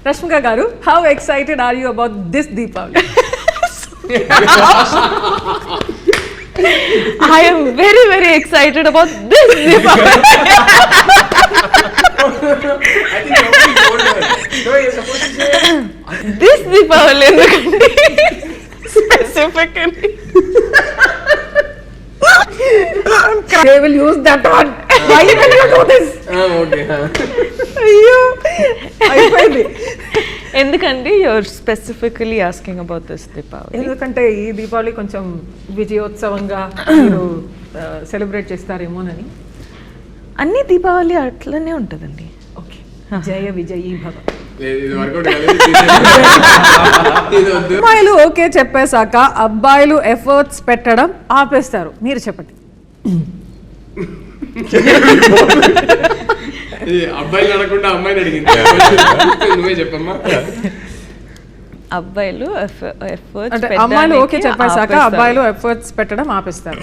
Rashmika garu, how excited are you about this Deepavali? I am very, very excited about this Deepavali. I think you already told her. No, you're supposed to say. This Deepavali specifically. They will use that one. Why will you do this? Okay. అయ్యో అయిపోయింది. ఎందుకంటే you're specifically asking about this Deepavali? ఎందుకంటే ఈ దీపావళి కొంచెం విజయోత్సవంగా మీరు celebrate చేస్తారేమోనని. అన్ని దీపావళి అట్లనే ఉంటుందండి. ఓకే, జయ విజయీ భవ. ఇది వర్కౌట్ కాలేదు. అమ్మాయిలు ఓకే చెప్పేశాక అబ్బాయిలు ఎఫర్ట్స్ పెట్టడం ఆపేస్తారు. మీరు చెప్పండి. అబ్బాయిలు అడగకుండా అమ్మాయిని అడిగింది. నువ్వే చెప్పమ్మా. అబ్బాయిలు ఎఫర్ట్స్ అంటే అమ్మాయిలు ఓకే చెప్పేశాక అబ్బాయిలు ఎఫర్ట్స్ పెట్టడం ఆపేస్తారు.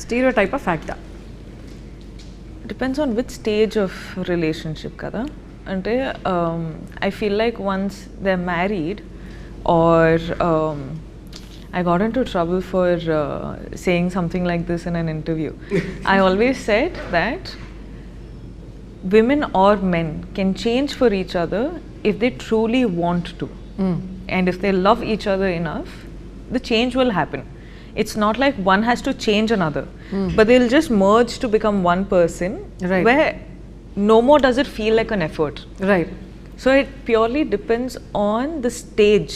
స్టీరియోటైప్ ఆఫ్ ఫ్యాక్టా? Depends on which stage of relationship కదా. అంటే I feel like once they're married or I got into trouble for saying something like this in an interview. I always said that women or men can change for each other if they truly want to. And if they love each other enough, the change will happen. It's not like one has to change another, but they'll just merge to become one person, right, where no more does it feel like an effort. Right. So it purely depends on the stage.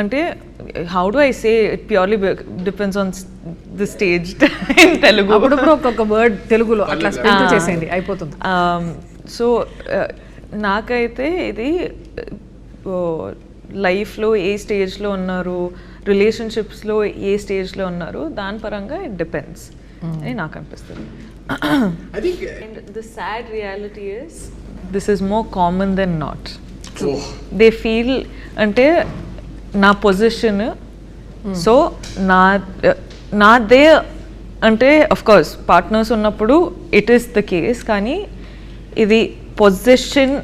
Ante how do I say it purely depends on the stage in Telugu. అప్పుడు ఒక word తెలుగులో అట్లా spell చేసేయండి అయిపోతుంది. So నాకైతే ఇది లైఫ్లో ఏ స్టేజ్లో ఉన్నారు, రిలేషన్షిప్స్లో ఏ స్టేజ్లో ఉన్నారు, దాని పరంగా ఇట్ డిపెండ్స్ అని నాకు అనిపిస్తుంది. I think And the sad reality is this is more common than not. oh, They feel అంటే నా పొజిషన్ సో నాదే అంటే అఫ్ కోర్స్ పార్ట్నర్స్ ఉన్నప్పుడు ఇట్ ఈస్ ద కేస్, కానీ ఇది పొజిషన్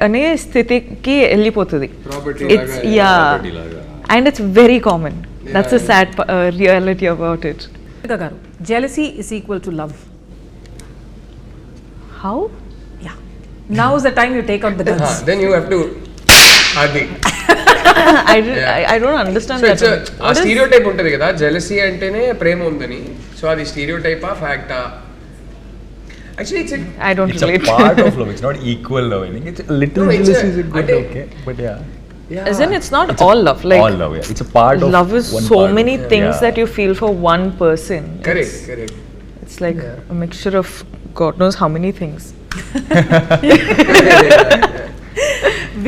అనే స్థితికి వెళ్ళిపోతుంది. property It's laga, yeah, and it's very common. That's the sad reality about it. గారు, jealousy is equal to love. How? Yeah. Now is the time you take out the guns. then you have to adi. I don't understand So that. it's a stereotype ఉంటది కదా, jealousy అంటేనే ప్రేమ ఉందని. So అది stereotype ఆ fact ఆ? Actually it's I don't It's relate. a part of love. It's not equal love. I think it's a little No, it's jealousy is a good, ante- okay, but yeah, Isn't it's not all love? Like all love. Yeah, it's a part of love is one so part many of, things yeah. that you feel for one person. correct correct. It's like a mixture of God knows how many things.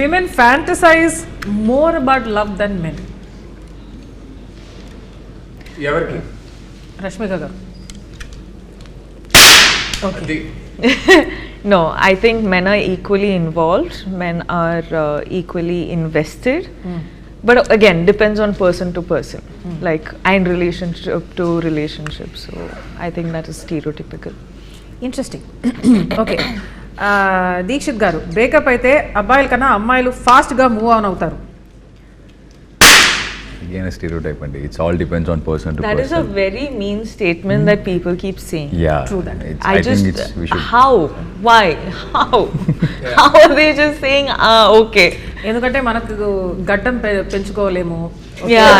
Women fantasize more about love than men. ఎవరికి? రష్మిక గారు. అది No, I think men are equally involved. Men are equally invested. But again, depends on person to person. Like and relationship to relationship. So I think that is stereotypical. Interesting. Okay, Dikshit గారు, breakup అయితే అబ్బాయిల కన్నా అమ్మాయిలు ఫాస్ట్గా move on అవుతారు. Again, a stereotype, and it's all depends on person to That person. is a very mean statement that people keep saying. Yeah, True that. It's, I just think it's we should. how, why, how, how are they just saying okay? ఎందుకంటే మనకు గడ్డం పెంచుకోలేము. Yeah,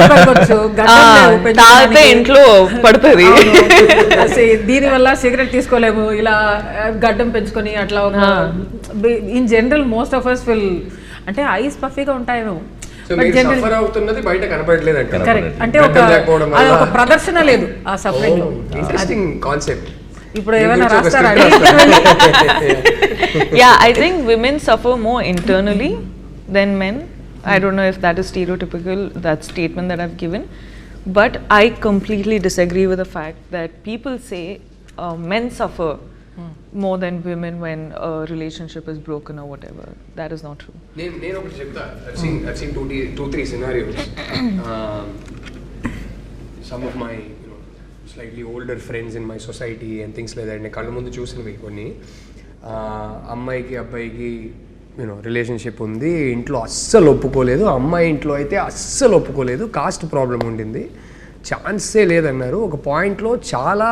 పెట్టుకోవచ్చు, గడ్డం లేవు తాగితే పెంచుకోవడానికి. ఇంట్లో పడుతుంది. దీని వల్ల సిగరెట్ తీసుకోలేము, ఇలా గడ్డం పెంచుకొని అట్లా ఒక in general most of us will అంటే ఐస్ పఫీగా ఉంటాయేమో. సో మీరు సఫర్ అవుతున్నది బయట కనపడలేదు అంటే. కరెక్ట్, అంటే ఒక ప్రదర్శన లేదు ఆ సఫరింగ్ లో. Interesting concept. ఇప్పుడు ఏమైనా రాస్తారా? Yeah, I think women suffer more internally than men. I don't know if that is stereotypical, that statement that I've given, but I completely disagree with the fact that people say men suffer more than women when a relationship is broken or whatever. That is not true. నేను ఒకటి చెప్తా. I've seen 2-3 scenarios. Some of my slightly older friends in my society and things like that. నేను కళ్ళ ముందు చూసినవి కొన్ని. అమ్మాయికి అబ్బాయికి రిలేషన్షిప్ ఉంది, ఇంట్లో అస్సలు ఒప్పుకోలేదు, అమ్మాయి ఇంట్లో అయితే అస్సలు ఒప్పుకోలేదు, కాస్ట్ ప్రాబ్లం ఉండింది, ఛాన్సే లేదన్నారు. ఒక పాయింట్లో చాలా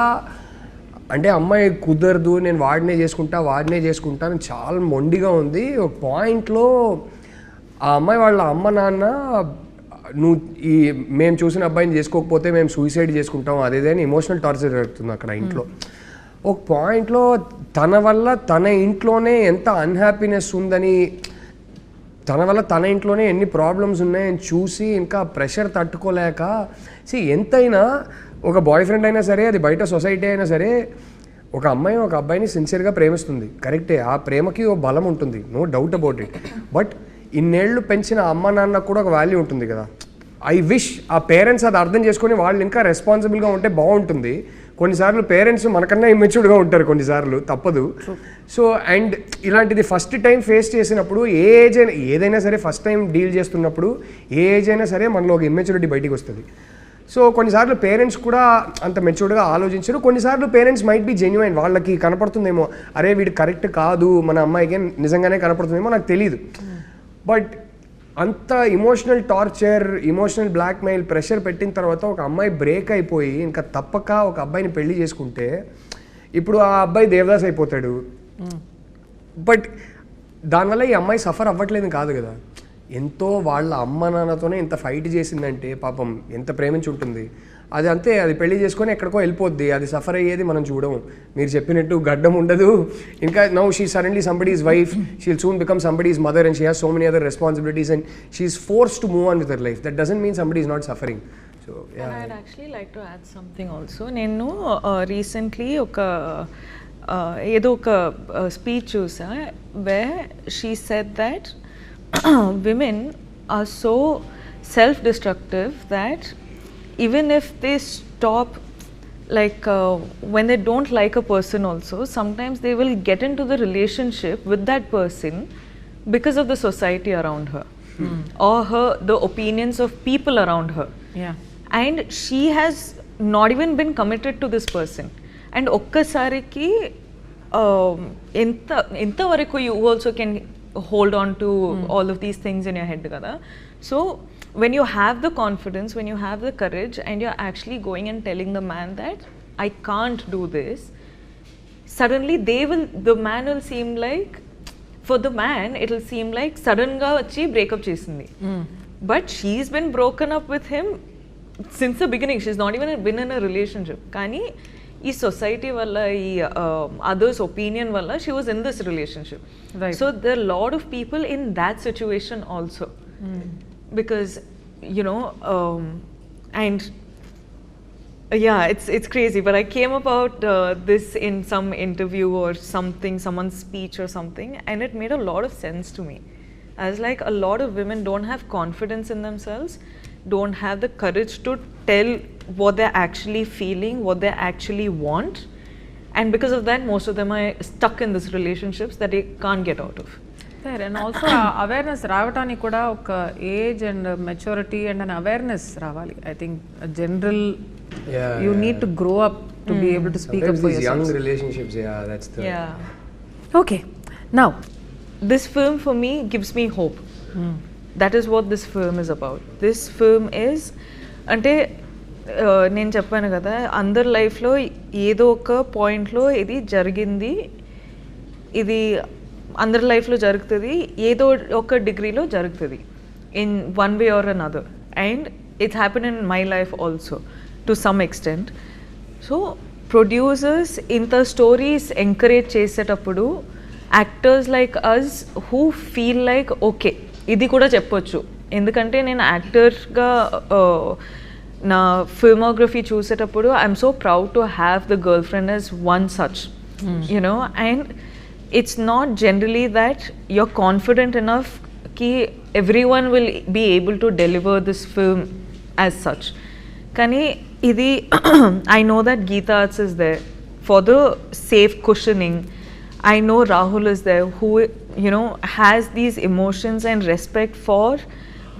అంటే అమ్మాయి కుదరదు, నేను వాడినే చేసుకుంటాను చాలా మొండిగా ఉంది. ఒక పాయింట్లో ఆ అమ్మాయి వాళ్ళ అమ్మ నాన్న నువ్వు మేము చూసిన అబ్బాయిని చేసుకోకపోతే మేము సూసైడ్ చేసుకుంటాం అదేదని ఎమోషనల్ టార్చర్ జరుగుతుంది అక్కడ ఇంట్లో. ఒక పాయింట్లో తన వల్ల తన ఇంట్లోనే ఎంత అన్హ్యాపీనెస్ ఉందని, తన వల్ల తన ఇంట్లోనే ఎన్ని ప్రాబ్లమ్స్ ఉన్నాయని చూసి ఇంకా ప్రెషర్ తట్టుకోలేక ఎంతైనా ఒక బాయ్ ఫ్రెండ్ అయినా సరే, అది బయట సొసైటీ అయినా సరే, ఒక అమ్మాయి ఒక అబ్బాయిని సిన్సియర్గా ప్రేమిస్తుంది, కరెక్టే, ఆ ప్రేమకి ఓ బలం ఉంటుంది, no doubt about it. But ఇన్నేళ్ళు పెంచిన అమ్మ నాన్నకు కూడా ఒక వాల్యూ ఉంటుంది కదా. ఐ విష్ ఆ పేరెంట్స్ అది అర్థం చేసుకొని వాళ్ళు ఇంకా రెస్పాన్సిబుల్గా ఉంటే బాగుంటుంది. కొన్నిసార్లు పేరెంట్స్ మనకన్నా ఇమ్మెచ్యూర్డ్గా ఉంటారు, కొన్నిసార్లు తప్పదు. సో అండ్ ఇలాంటిది ఫస్ట్ టైం ఫేస్ చేసినప్పుడు ఏ ఏజ్ అయినా, ఏదైనా సరే ఫస్ట్ టైం డీల్ చేస్తున్నప్పుడు ఏ ఏజ్ అయినా సరే మనలో ఒక ఇమ్మెచ్యూరిటీ బయటికి వస్తుంది. సో కొన్నిసార్లు పేరెంట్స్ కూడా అంత మెచ్యూర్డ్గా ఆలోచించరు, కొన్నిసార్లు పేరెంట్స్ మైట్ బి జెన్యున్, వాళ్ళకి కనపడుతుందేమో అరే వీడు కరెక్ట్ కాదు, మన అమ్మాయికి నిజంగానే కనపడుతుందేమో నాకు తెలియదు. బట్ అంత emotional torture, emotional blackmail, pressure పెట్టిన తర్వాత ఒక అమ్మాయి బ్రేక్ అయిపోయి ఇంకా తప్పక ఒక అబ్బాయిని పెళ్లి చేసుకుంటే ఇప్పుడు ఆ అబ్బాయి దేవదాస్ అయిపోతాడు. బట్ దానివల్ల ఈ అమ్మాయి సఫర్ అవ్వట్లేదు కాదు కదా, ఎంతో వాళ్ళ అమ్మ నాన్నతోనే ఇంత ఫైట్ చేసిందంటే పాపం ఎంత ప్రేమించి ఉంటుంది. అది అంతే, అది పెళ్లి చేసుకొని ఎక్కడికో వెళ్ళిపోద్ది, అది సఫర్ అయ్యేది మనం చూడము. మీరు చెప్పినట్టు గడ్డం ఉండదు, ఇంకా now she suddenly somebody's wife, she will soon become somebody's mother and she has so many other responsibilities and she is forced to move on with her life. That doesn't mean somebody is not suffering. So I'd actually like to add something also. నేను recently ఏదో ఒక speech చూసా where she said that women are so self-destructive that even if they stop, like when they don't like a person also, sometimes they will get into the relationship with that person because of the society around her or the opinions of people around her. Yeah. And she has not even been committed to this person. And ఒక్కసారికి ఎంత వరకు you also can hold on to all of these things in your head kada. So when you have the confidence, when you have the courage and you're actually going and telling the man that I can't do this, suddenly the man will seem like, for the man it will seem like sudden ga vachi break up chesindi. But she's been broken up with him since the beginning. She's not even been in a relationship, kani ఈ society వల్ల, ఈ others opinion వల్ల she was in this relationship. So there are lot of people in that situation also, because and it's crazy, but I came about this in some interview or something, someone's speech or something, and it made a lot of sense to me. I was like, a lot of women don't have confidence in themselves, don't have the courage to tell what they're actually feeling, what they actually want, and because of that most of them are stuck in these relationships that they can't get out of. Fair. And also awareness రావటానికి కూడా ఒక age and maturity and an awareness రావాలి. I think a general you need to grow up to be able to speak up for yourself. Young relationships, that's the Okay, now this film for me gives me hope. That is what this film is about. This film is, అంటే నేను చెప్పాను కదా, అందరి లైఫ్లో ఏదో ఒక పాయింట్లో ఇది జరిగింది, ఇది అందరి లైఫ్లో జరుగుతుంది, ఏదో ఒక డిగ్రీలో జరుగుతుంది in one way or another. And it's happen in my life also to some extent. So producers ఇంత స్టోరీస్ ఎంకరేజ్ చేసేటప్పుడు actors like us who feel like okay ఇది కూడా చెప్పొచ్చు. ఎందుకంటే నేను యాక్టర్గా నా ఫిల్మోగ్రఫీ చూసేటప్పుడు I'm so proud to have the girlfriend as one such, you know. And it's not generally that you're confident enough ki everyone will be able to deliver this film as such. Kani idi I know that Geeta Arts is there for the safe cushioning. I know Rahul is there who, you know, has these emotions and respect for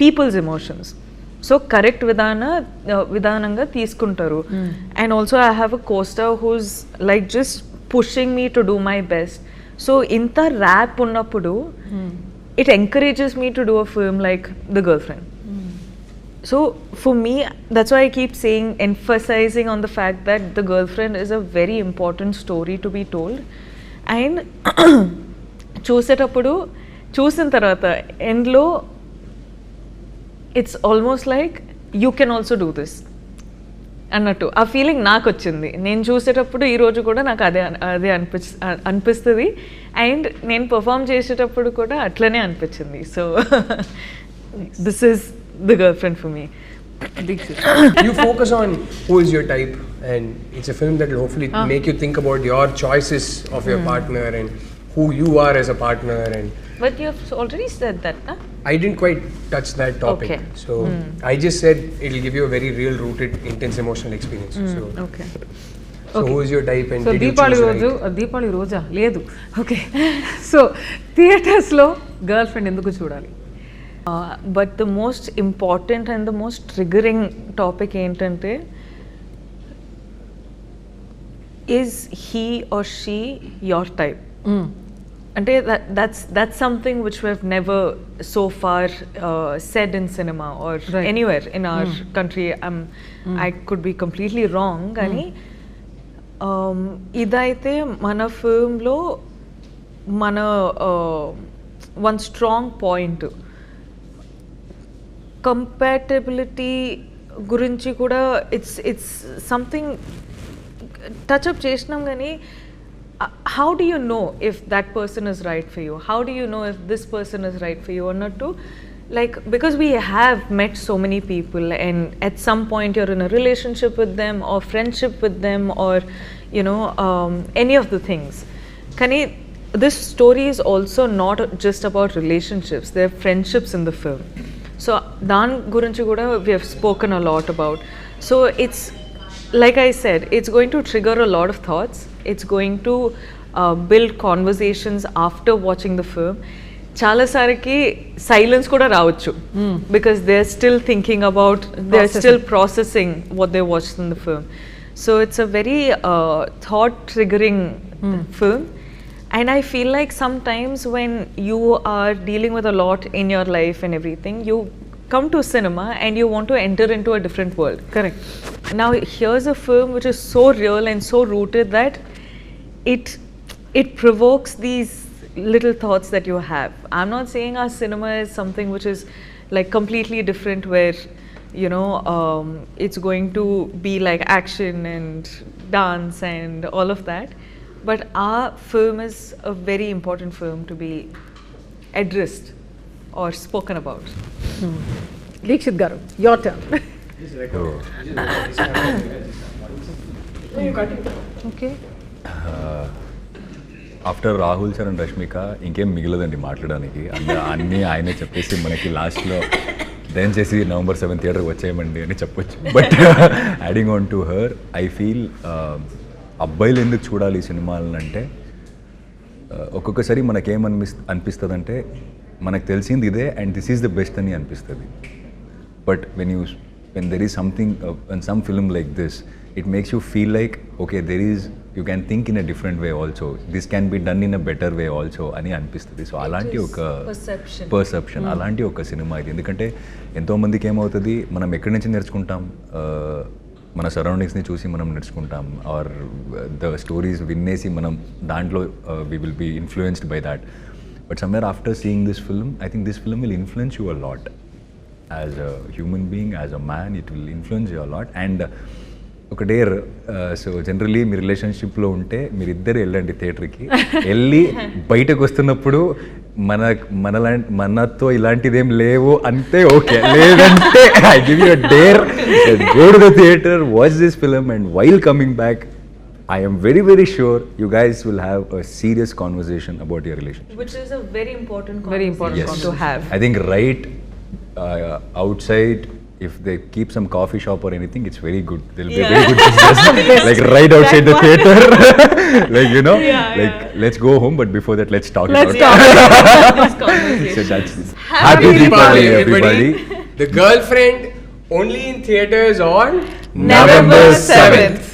people's emotions. So correct vidananga తీసుకుంటారు. And also I have a co-star who's like just pushing me to do my best. So ఇంత rap ఉన్నప్పుడు it encourages me to do a film like The Girlfriend. So for me, that's why I keep saying, emphasizing on the fact that The Girlfriend is a very important story to be told. And చూసేటప్పుడు చూసిన తర్వాత ఎండ్లో it's almost like you can also do this అన్నట్టు ఆ feeling నాకు వచ్చింది. నేను చూసేటప్పుడు ఈరోజు కూడా నాకు అదే అదే అనిపిస్తుంది. అండ్ నేను పర్ఫామ్ చేసేటప్పుడు కూడా అట్లనే అనిపించింది. So this is the girl friend for me. You focus on who is your type, and it's a film that will hopefully make you think about your choices of your partner and who you are as a partner. And But you have already said that, huh? I didn't quite touch that topic. Okay. So I just said it'll give you a very real rooted intense emotional experience. So Okay. so who is your type and so did you Deepavali choose రోజు right? Deepavali రోజా లేదు. Okay, so థియేటర్స్లో girl friend ఎందుకు చూడాలి? But the most important and the most triggering topic ఏంటంటే, is he or she your type? అంటే that's something which we have never so far said in cinema or Right. anywhere in our country. I could be completely wrong, కానీ ఇదైతే మన ఫిల్మ్లో మన one strong point. Compatibility గురించి కూడా it's something touch up చేసినాం, కానీ how do you know if that person is right for you, how do you know if this person is right for you అన్నట్టు. Like, because we have met so many people and at some point you're in a relationship with them or friendship with them or you know any of the things. Kani, this story is also not just about relationships, there are friendships in the film. So dan gurinchi kuda we have spoken a lot about. So it's like I said, it's going to trigger a lot of thoughts, it's going to build conversations after watching the film. చాలా సారికి silence కూడా రావచ్చు, because they are still thinking about, they are still processing what they watched in the film. So it's a very thought triggering film. And I feel like sometimes when you are dealing with a lot in your life and everything, you come to cinema and you want to enter into a different world. Correct. Now here's a film which is so real and so rooted that it provokes these little thoughts that you have. I'm not saying our cinema is something which is like completely different where you know it's going to be like action and dance and all of that, but our film is a very important film to be addressed or spoken about. Dikshit గారు, your turn. Okay, after Rahul sir and Rashmika ఇంకేం మిగలదండి మాట్లాడడానికి. అన్నీ ఆయనే చెప్పేసి మనకి లాస్ట్లో దయచేసి November 7 థియేటర్కి వచ్చేయమండి అని చెప్పొచ్చు. But adding on to her, I feel అబ్బాయిలు ఎందుకు చూడాలి ఈ సినిమాలను అంటే, ఒక్కొక్కసారి అనిపిస్తుంది అంటే మనకు తెలిసింది ఇదే and this is the best అని అనిపిస్తుంది. But when there is something in some film like this, it makes you feel like okay, you can think in a different way also, this can be done in a better way also అని అనిపిస్తుంది. So అలాంటి ఒక perception, అలాంటి ఒక cinema ఇది. ఎందుకంటే ఎంతోమందికి ఏమవుతుంది, మనం ఎక్కడి నుంచి నేర్చుకుంటాం, మన సరౌండింగ్స్ని చూసి మనం నేర్చుకుంటాం, ఆర్ ద స్టోరీస్ వినేసి మనం దాంట్లో we will be influenced by that. But somewhere after seeing this film, I think this film will influence you a lot. As a human being, as a man, it will influence you a lot. And ఒక dare, so generally మీ రిలేషన్షిప్లో ఉంటే మీరిద్దరు వెళ్ళండి థియేటర్కి, వెళ్ళి బయటకు వస్తున్నప్పుడు మనతో ఇలాంటిదేం లేవు అంటే ఓకే, లేదంటే I give you a dare, go to the theatre, watch this film, and while coming back I am very, very sure you guys will have a serious conversation about your relationship. Which is a very important Yes. to have. I think right outside, if they keep some coffee shop or anything, it's very good. There'll be a very good business. Like right outside the theater. Like, you know, let's go home, but before that, let's talk about this conversation. So that's Happy Deepavali, everybody. The Girlfriend, only in theaters on November 7th.